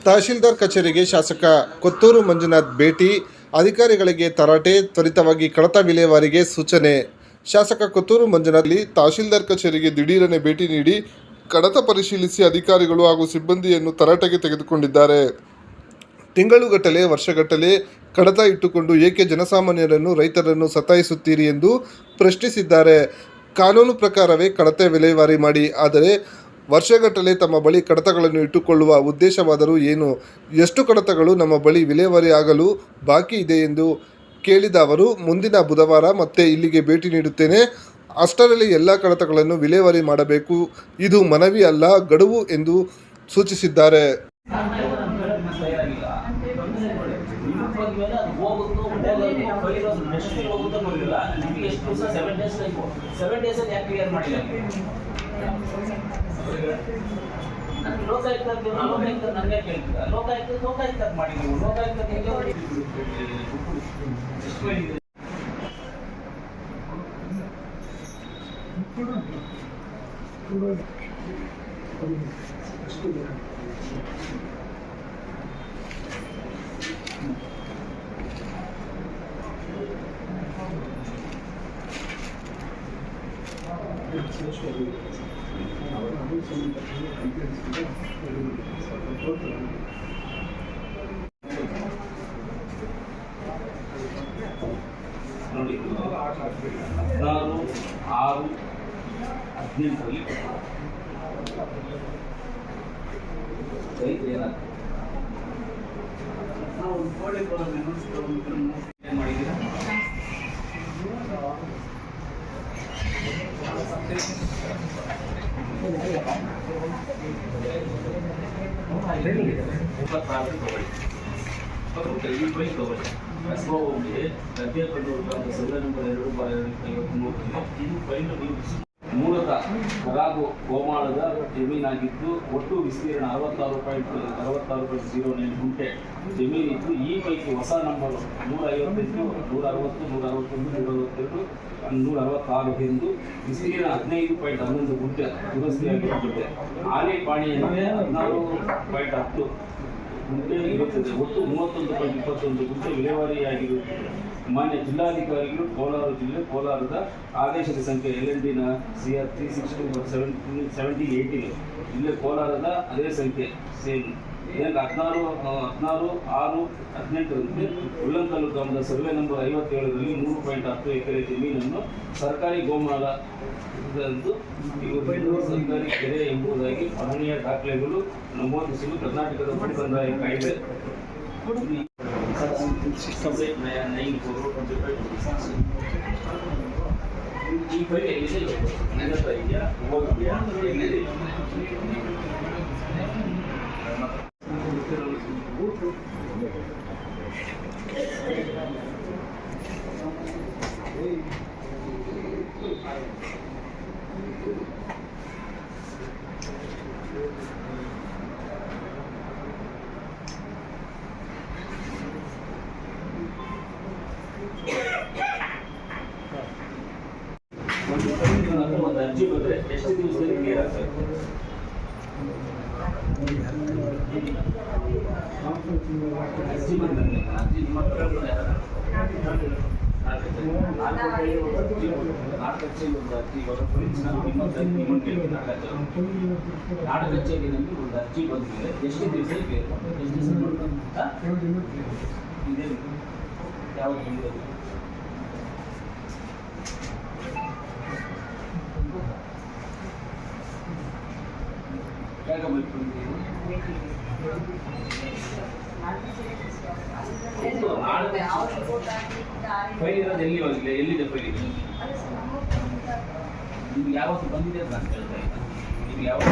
ತಹಶೀಲ್ದಾರ್ ಕಚೇರಿಗೆ ಶಾಸಕ ಕೊತ್ತೂರು ಮಂಜುನಾಥ್ ಭೇಟಿ, ಅಧಿಕಾರಿಗಳಿಗೆ ತರಾಟೆ, ತ್ವರಿತವಾಗಿ ಕಡತ ವಿಲೇವಾರಿಗೆ ಸೂಚನೆ. ಶಾಸಕ ಕೊತ್ತೂರು ಮಂಜುನಾಥ್ ತಹಶೀಲ್ದಾರ್ ಕಚೇರಿಗೆ ದಿಢೀರನೆ ಭೇಟಿ ನೀಡಿ ಕಡತ ಪರಿಶೀಲಿಸಿ ಅಧಿಕಾರಿಗಳು ಹಾಗೂ ಸಿಬ್ಬಂದಿಯನ್ನು ತರಾಟೆಗೆ ತೆಗೆದುಕೊಂಡಿದ್ದಾರೆ. ತಿಂಗಳುಗಟ್ಟಲೆ, ವರ್ಷಗಟ್ಟಲೆ ಕಡತ ಇಟ್ಟುಕೊಂಡು ಏಕೆ ಜನಸಾಮಾನ್ಯರನ್ನು, ರೈತರನ್ನು ಸತಾಯಿಸುತ್ತೀರಿ ಎಂದು ಪ್ರಶ್ನಿಸಿದ್ದಾರೆ. ಕಾನೂನು ಪ್ರಕಾರವೇ ಕಡತ ವಿಲೇವಾರಿ ಮಾಡಿ, ಆದರೆ ವರ್ಷಗಟ್ಟಲೆ ತಮ್ಮ ಬಳಿ ಕಡತಗಳನ್ನು ಇಟ್ಟುಕೊಳ್ಳುವ ಉದ್ದೇಶವಾದರೂ ಏನು? ಎಷ್ಟು ಕಡತಗಳು ನಮ್ಮ ಬಳಿ ವಿಲೇವಾರಿ ಆಗಲು ಬಾಕಿ ಇದೆ ಎಂದು ಕೇಳಿದ ಅವರು, ಮುಂದಿನ ಬುಧವಾರ ಮತ್ತೆ ಇಲ್ಲಿಗೆ ಭೇಟಿ ನೀಡುತ್ತೇನೆ. ಅಷ್ಟರಲ್ಲಿ ಎಲ್ಲ ಕಡತಗಳನ್ನು ವಿಲೇವಾರಿ ಮಾಡಬೇಕು. ಇದು ಮನವಿ ಅಲ್ಲ, ಗಡುವು ಎಂದು ಸೂಚಿಸಿದ್ದಾರೆ. ನೋಡಿ, 16/6/18ರಲ್ಲಿ ರೈತರು ಏನಾಗ್ತದೆ ನಾವು ಮಾಡಿದ್ದೀರಾ? ಮೂಲತಃ ಕರಾಗು ಗೋಮಾಳದ ಜಮೀನಾಗಿದ್ದು ಒಟ್ಟು ವಿಸ್ತೀರ್ಣ 66.09 ಗುಂಟೆ ಜಮೀನಿದ್ದು, ಈ ಪೈಕಿ ಹೊಸ ನಂಬರ್ 158, 160, 161, 162, 166 ಎಂದು ವಿಸ್ತೀರ್ಣ 15.11 ಗುಂಟೆ ದುರಸ್ತಿಯಾಗಿರುತ್ತದೆ. ಆನೆ ಪಾಣಿಯಂತೆ 16.10 ಗುಂಟೆ ಇರುತ್ತದೆ. ಒಟ್ಟು 31.21 ಗುಂಟೆ ವಿಲೇವಾರಿಯಾಗಿರುತ್ತದೆ. ಮಾನ್ಯ ಜಿಲ್ಲಾಧಿಕಾರಿಗಳು ಕೋಲಾರ ಜಿಲ್ಲೆ, ಕೋಲಾರದ ಆದೇಶದ ಸಂಖ್ಯೆ LNDನ CR 360/1718 ಜಿಲ್ಲೆ ಕೋಲಾರದ ಅದೇ ಸಂಖ್ಯೆ ಸೇಮ್ 16/6/18ರಂತೆ ಉಳ್ಳಂಕಲ್ಲು ಗ್ರಾಮದ ಸರ್ವೆ ನಂಬರ್ 57ರಲ್ಲಿ 3.10 ಎಕರೆ ಜಮೀನನ್ನು ಸರ್ಕಾರಿ ಗೋಮಾಳ ಸರ್ಕಾರಿ ಕೆರೆ ಎಂಬುದಾಗಿ ಪಹಣಿಯ ದಾಖಲೆಗಳು ನಮೂದಿಸಲು ಕರ್ನಾಟಕದ ಭೂ ಕಂದಾಯ ಕಾಯ್ದೆ ಈ ಬಗ್ಗೆ ಎಲ್ಲಿದೆ ಇದೆಯಾ ಹೋಗಿದೆಯಾ ಎಲ್ಲಿದೆ? ಒಂದು ಅರ್ಜಿ ಬಂದರೆ ಎಷ್ಟು ದಿವಸದಲ್ಲಿ ಕ್ಲಿಯರ್ ಆಗ್ತದೆ? ಅರ್ಜಿ ಬಂದರೆ ಅರ್ಜಿ ನಿಮ್ಮ ಹತ್ರ ಒಂದು ಅರ್ಜಿ ನಾಡ ಕಚೇರಿನಲ್ಲಿ ಒಂದು ಅರ್ಜಿ ಬಂದಿದೆ. ಎಷ್ಟು ದಿವಸದಲ್ಲಿ ಕ್ಲಿಯರ್ ಮಾಡ್ತಾರೆ? ಎಷ್ಟು ದಿವಸ ಇದೆ? ಯಾವುದು ಬಂದಿರೋದು? ಫೈಲ್ ಇರೋದು ಎಲ್ಲಿದೆ ಫೈಲ್ ಇದೆ? ನಿಮ್ಗೆ ಯಾವತ್ತು ಬಂದಿದೆ ಅಂತ ನಾನು ಹೇಳ್ತಾ ಇದ್ದೀನಿ. ನೀವು ಯಾವತ್ತು